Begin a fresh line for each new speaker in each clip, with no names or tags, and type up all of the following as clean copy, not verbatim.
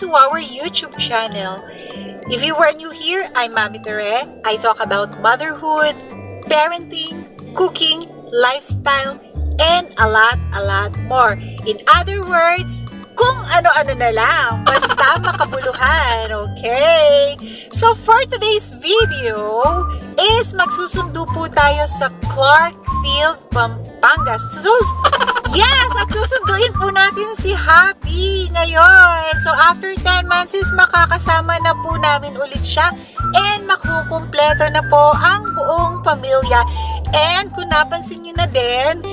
to our YouTube channel. If you are new here, I'm Mami Tere. I talk about motherhood, parenting, cooking, lifestyle, and a lot more. In other words, kung ano-ano na lang, basta makabuluhan, okay? So for today's video is magsusundo po tayo sa Clarkfield, Pampanga. Yes! At susunduin po natin si Happy ngayon. So after 10 months is makakasama na po namin ulit siya and makukumpleto na po ang buong pamilya. And kung napansin nyo na din,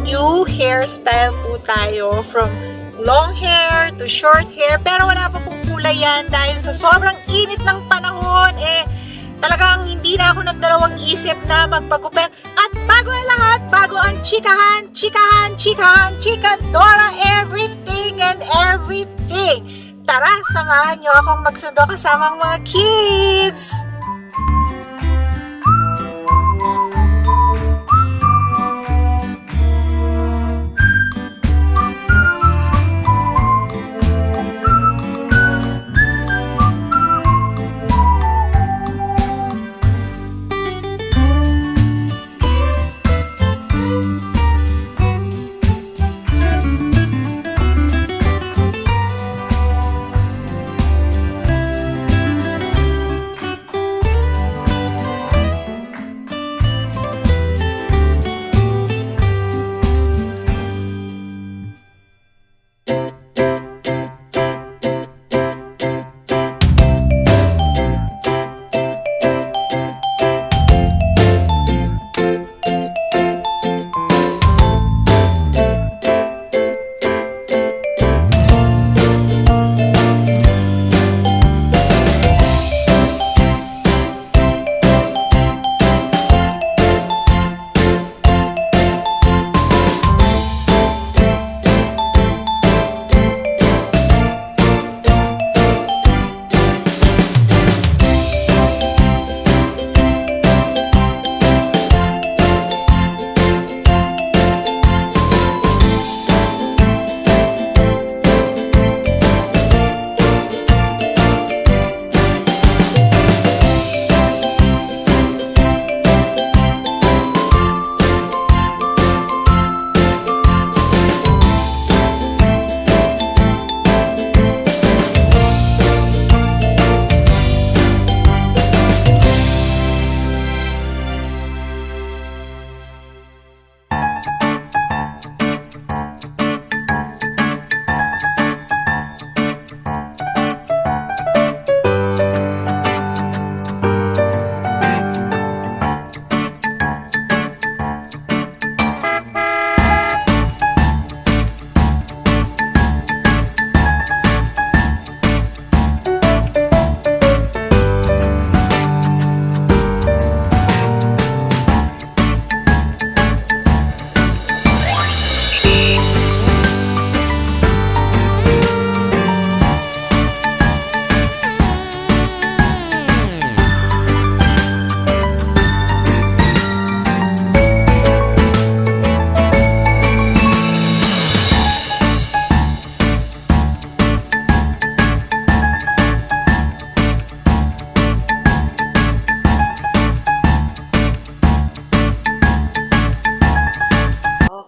new hairstyle po tayo from long hair to short hair, pero wala pa pong kulay yan dahil sa sobrang init ng panahon, talagang hindi na ako nagdalawang isip na magpagupit. At bago ang lahat, bago ang chikadora, everything and everything. Tara, samahan nyo akong magsundo kasama ang mga kids!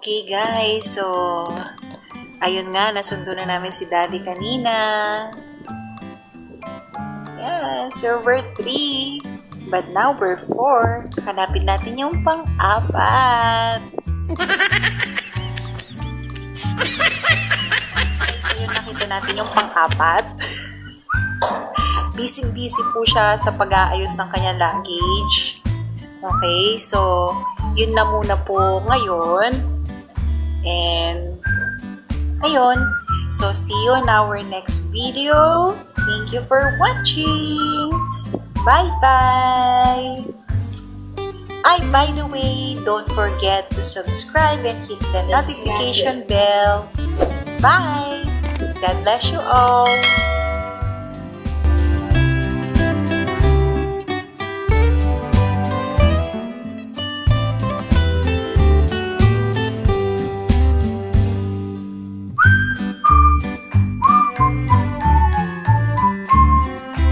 Okay guys, so ayun nga, nasundo na namin si Daddy kanina. Yan, so we're 3, but now we're 4. Hanapin natin yung pang-apat. So yun, nakita natin yung pang-apat. Busy po siya sa pag-aayos ng kanyang luggage. Okay, so yun na muna po ngayon. And ayun, so see you in our next video. Thank you for watching. Bye-bye. By the way, don't forget to subscribe and hit the notification bell. Bye. God bless you all.